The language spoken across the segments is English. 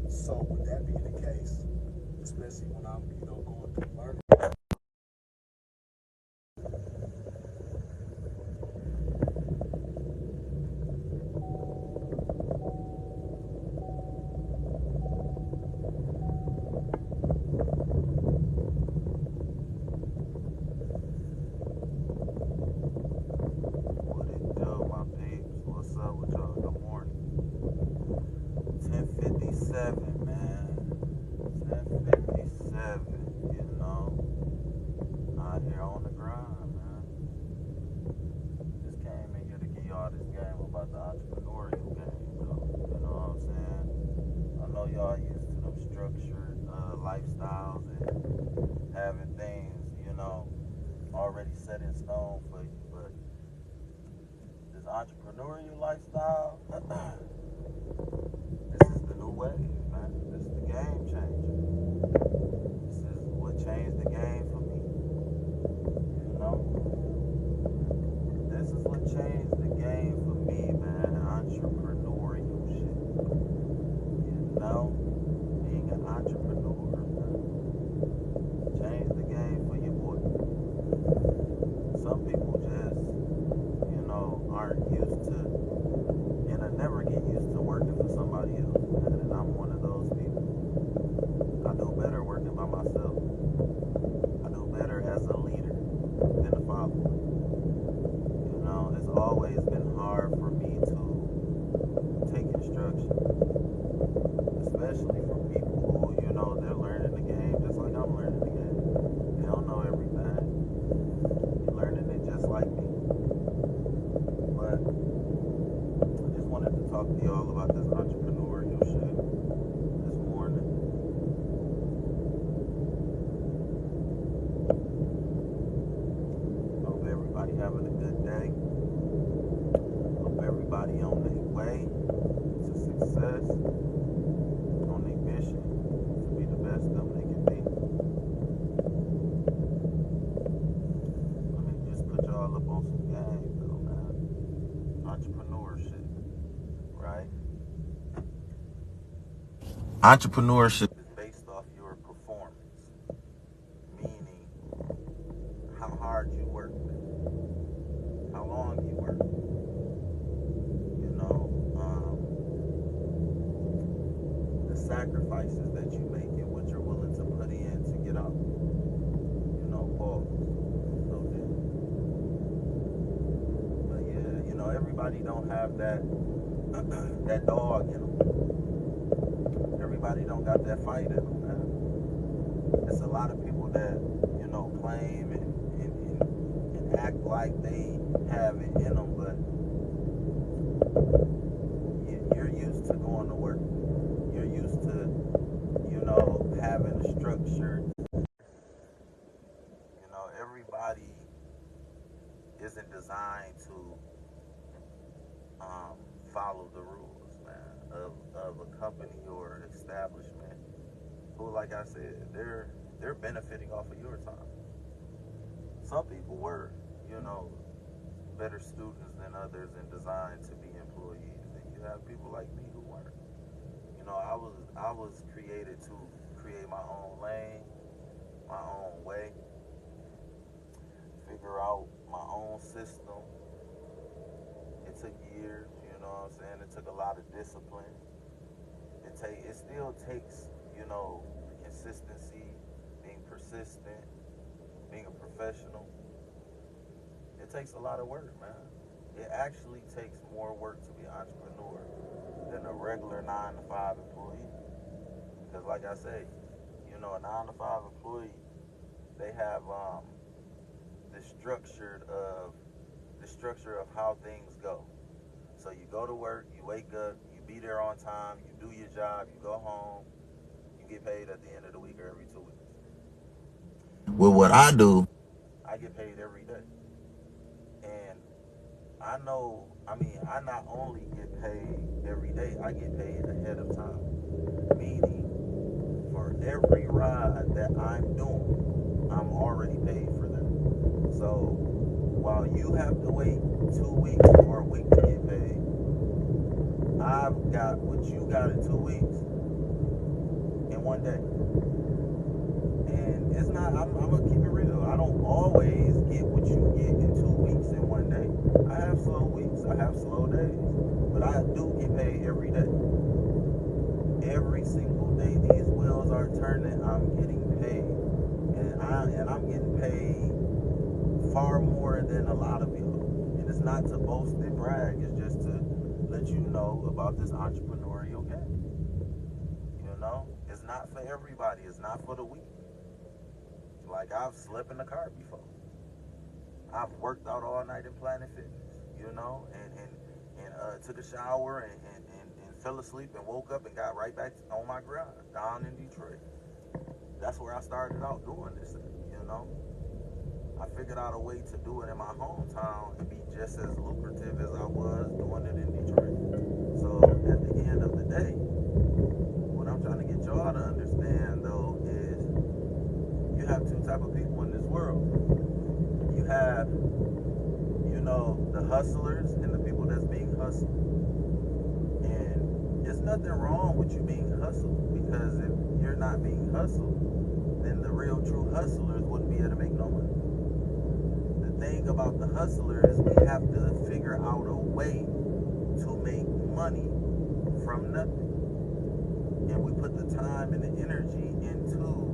So with that being the case, especially when I'm, going through learning. What it do, my peeps? What's up with y'all? Good morning. 10:57, man. 10:57. Out here on the grind, man. Just came in here to give y'all this game about the entrepreneurial game, though. You know what I'm saying? I know y'all used to them structured lifestyles and having things, already set in stone for you, but this entrepreneurial lifestyle, this is the new wave, man. This is the game changer. This is what changed the game for me. You know, this is what changed the game for me, man. Entrepreneurial shit. Being an entrepreneur, man. Changed the game for your boy. Some people just, aren't used to, and I never get used to working for somebody else, man. And I'm one of those people. I do better working by myself. I do better as a leader than a follower. It's always been hard for me to take instruction, especially from people who, they're learning the game just like I'm learning the game. They don't know everything. You're learning it just like me. But I just wanted to talk to y'all about this entrepreneurial shit this morning. Hope everybody having a good day. Hope everybody on their way to success, on their mission to be the best them they can be. Let me just put y'all up on some game though, man. Entrepreneurship, right? Entrepreneurship is based off your performance, meaning how hard you work, how long you work, the sacrifices that you make and what you're willing to put in to get out. Pause. No dip. But yeah, everybody don't have that that dog in them. Everybody don't got that fight in them, man. There's a lot of people that, claim and act like they have it in them, but you're used to going to work. You're used to, having a structured. Everybody isn't designed to follow the rules, man, of a company or an establishment who, like I said, they're benefiting off of your time. Some people were, better students than others and designed to be employees. And you have people like me who weren't. I was created to create my own lane, my own way, figure out my own system. It took years, you know what I'm saying? It took a lot of discipline. It still takes, consistency, being persistent, being a professional. It takes a lot of work, man. It actually takes more work to be an entrepreneur than a regular 9-to-5 employee. Because like I say, a 9-to-5 employee, they have the structure of how things go. So you go to work, you wake up, you be there on time, you do your job, you go home, you get paid at the end of the week or every 2 weeks. Well, what I do, I get paid every day. And I not only get paid every day, I get paid ahead of time. Meaning, for every ride that I'm doing, I'm already paid for that. So, while you have to wait 2 weeks or a week to get paid, I've got what you got in 2 weeks. in one day. And it's not, I'm gonna keep it real. I don't always get what you get in 2 weeks in one day. I have slow weeks, I have slow days, but I do get paid every day. Every single day these wheels are turning, I'm getting paid. And I'm getting paid far more than a lot of people. And it's not to boast and brag, it's just to let you know about this entrepreneurial game. You know, it's not for everybody, it's not for the weak. Like, I've slept in the car before. I've worked out all night in Planet Fitness, you know, and took a shower and fell asleep and woke up and got right back on my grind down in Detroit. That's where I started out doing this thing, you know. I figured out a way to do it in my hometown and be just as lucrative as I was doing it in Detroit. So at the end of the day, what I'm trying to get y'all to understand, though, is you have two types of people in this world. You have, you know, the hustlers and the people that's being hustled. And there's nothing wrong with you being hustled, because if you're not being hustled, then the real true hustlers wouldn't be able to make no money. The thing about the hustler is we have to figure out a way to make money from nothing. And we put the time and the energy into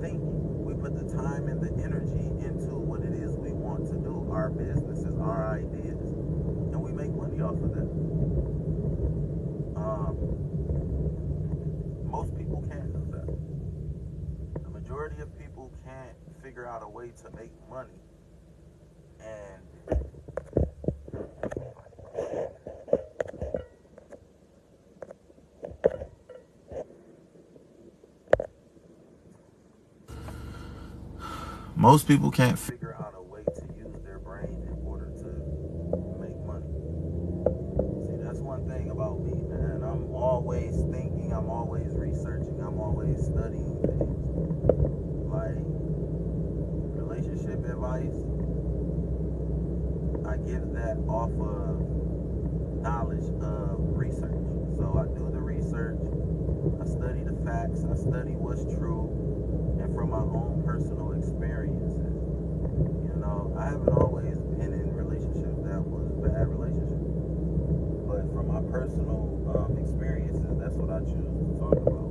thinking. We put the time and the energy into what it is we want to do, our businesses, our ideas, and we make money off of that. Most people can't do that. The majority of people can't figure out a way to make money, and most people can't figure out a way to use their brain in order to make money. See, that's one thing about me, man. I'm always thinking, I'm always researching, I'm always studying things. Like, relationship advice, I give that off of knowledge of research. So I do the research, I study the facts, I study what's true, and from my own personal experiences. You know, I haven't always been in relationships that was bad relationships, but from my personal experiences, that's what I choose to talk about.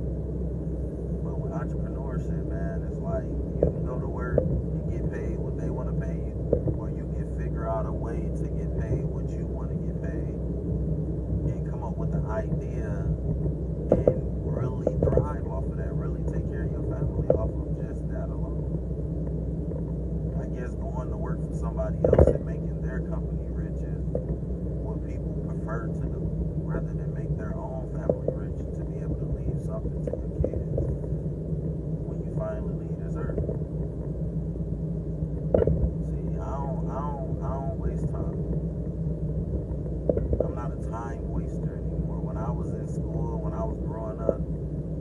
But with entrepreneurship, man, it's like you can go to work and get paid what they want to pay you, or you can figure out a way to get paid what you want to get paid, and come up with an idea and really thrive off of that, really take care of your family off of just that alone. I guess going to work for somebody else and making their company rich is what people prefer to do, rather than make their own family rich to be able to leave something to your kids when you finally leave this earth. See, I don't waste time. I'm not a time waster anymore. When I was in school, when I was growing up,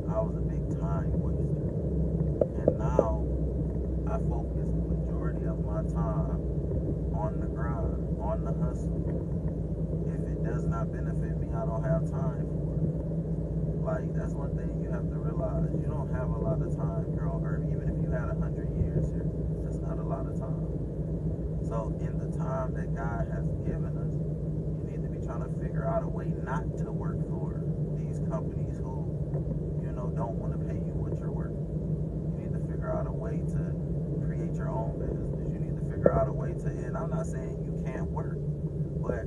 I was a big time waster. And now I focus the majority of my time on the grind, on the hustle. If it does not benefit me, I don't have time for it. Like, that's one thing you have to realize. You don't have a lot of time here on earth. Even if you had 100 years here, that's not a lot of time. So in the time that God has given us, you need to be trying to figure out a way not to work for these companies who, you know, don't want to pay you what you're worth. You need to figure out a way to create your own business. You need to figure out a way to, and I'm not saying you can't work, but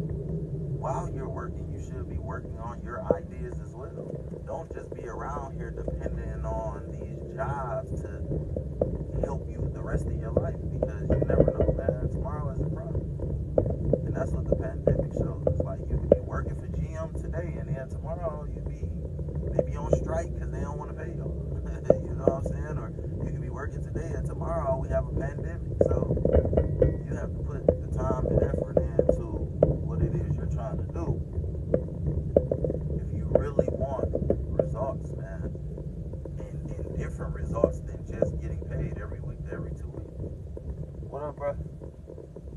while you're working, you should be working on your ideas as well. Don't just be around here depending on these jobs to help you the rest of your life, because you never know, man. Tomorrow isn't promised. And that's what the pandemic shows. It's like you could be working for GM today, and then tomorrow they be on strike because they don't want to pay you. You know what I'm saying? Or you could be working today, and tomorrow we have a pandemic. So you have to put the time and effort into what it is you're trying to do. If you really want results, man, and different results than just getting paid every week, every 2 weeks. What up, bro?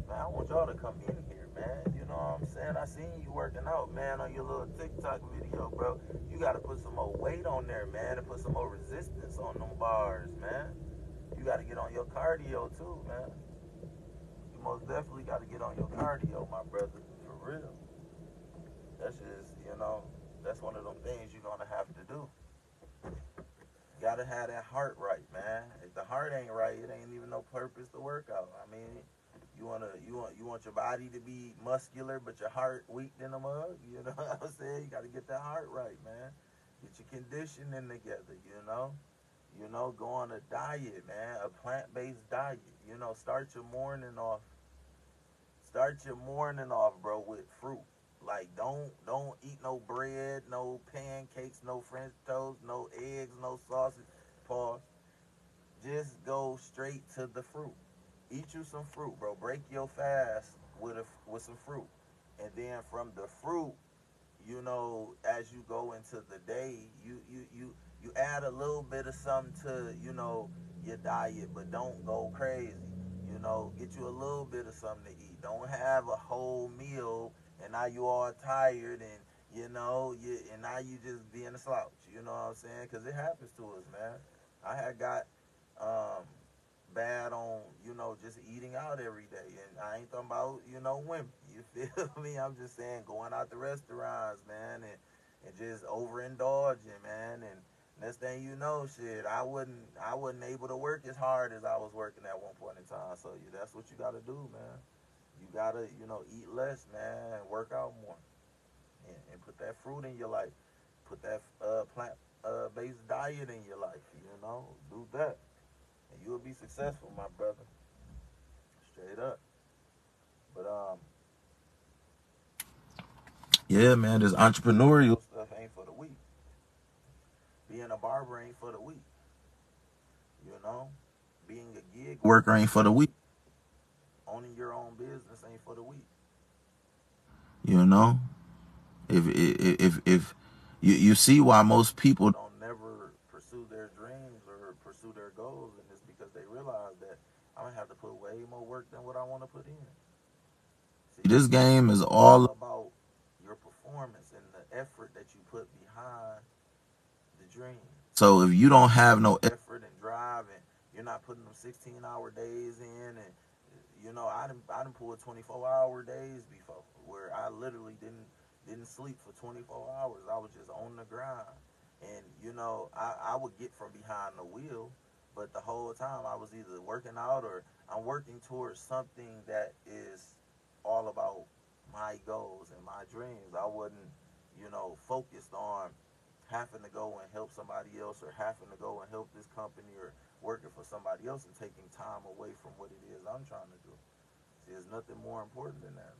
Man, I want y'all to come in here, man. You know what I'm saying? I seen you working out. out, man, on your little TikTok video, bro. You gotta put some more weight on there, man, and put some more resistance on them bars, man. You gotta get on your cardio too, man. You most definitely gotta get on your cardio, my brother, for real. That's just, that's one of them things you're gonna have to do. You gotta have that heart right, man. If the heart ain't right, it ain't even no purpose to work out. I mean, you want your body to be muscular, but your heart weak in the mug. You know what I'm saying? You gotta get that heart right, man. Get your conditioning together. Go on a diet, man, a plant-based diet. Start your morning off. Start your morning off, bro, with fruit. Like don't eat no bread, no pancakes, no French toast, no eggs, no sausage. Pause. Just go straight to the fruit. Eat you some fruit, bro. Break your fast with some fruit, and then from the fruit, as you go into the day, you add a little bit of something to your diet, but don't go crazy. Get you a little bit of something to eat. Don't have a whole meal and now you all tired and and now you just being a slouch. You know what I'm saying? Because it happens to us, man. I had got um, bad on just eating out every day, and I ain't talking about women. You feel me? I'm just saying going out to restaurants, man, and just overindulging, man. And next thing you know, shit, I wasn't able to work as hard as I was working at one point in time. So that's what you got to do, man. You gotta eat less, man, and work out more, and put that fruit in your life. Put that plant based diet in your life. Do that, and you'll be successful, my brother. Straight up. But yeah, man, this entrepreneurial stuff ain't for the weak. Being a barber ain't for the weak. You know, being a gig worker ain't for the weak. Owning your own business ain't for the weak. You know, if you see why most people don't never pursue their dreams or pursue their goals, and it's because they realize that I'm gonna have to put way more work than what I want to put in. See, this game is all about your performance and the effort that you put behind the dream. So if you don't have no effort and drive, and you're not putting them 16-hour days in, and I done pulled 24-hour days before where I literally didn't sleep for 24 hours. I was just on the grind, and I would get from behind the wheel, but the whole time I was either working out or I'm working towards something that is all about my goals and my dreams. I wasn't focused on having to go and help somebody else, or having to go and help this company, or working for somebody else and taking time away from what it is I'm trying to do. See, there's nothing more important than that,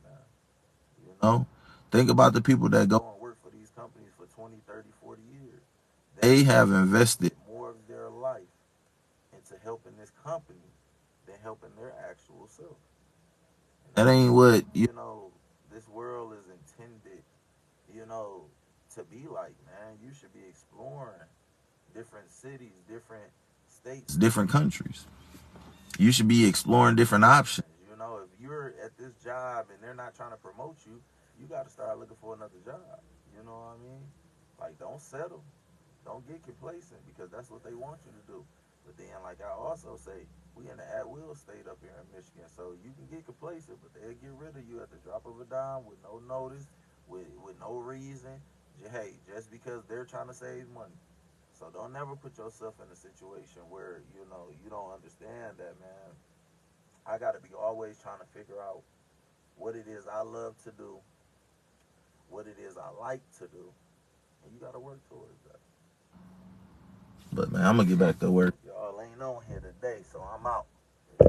man. Think about the people that go and work for these companies for 20, 30, 40 years. They have invested more of their life into helping this company than helping their actual self. And that ain't what this world is intended you know to be like, man. You should be exploring different cities, different states, different countries. You should be exploring different options. If you're at this job and they're not trying to promote you, you got to start looking for another job. You know what I mean? Like, don't settle. Don't get complacent, because that's what they want you to do. But then, like I also say, we in the at-will state up here in Michigan, so you can get complacent, but they'll get rid of you at the drop of a dime with no notice, with no reason. Hey, just because they're trying to save money. So don't never put yourself in a situation where you don't understand that, man. I gotta be always trying to figure out what it is I love to do, what it is I like to do, and you gotta work towards that. But man, I'm gonna get back to work. Y'all ain't on here today, so I'm out.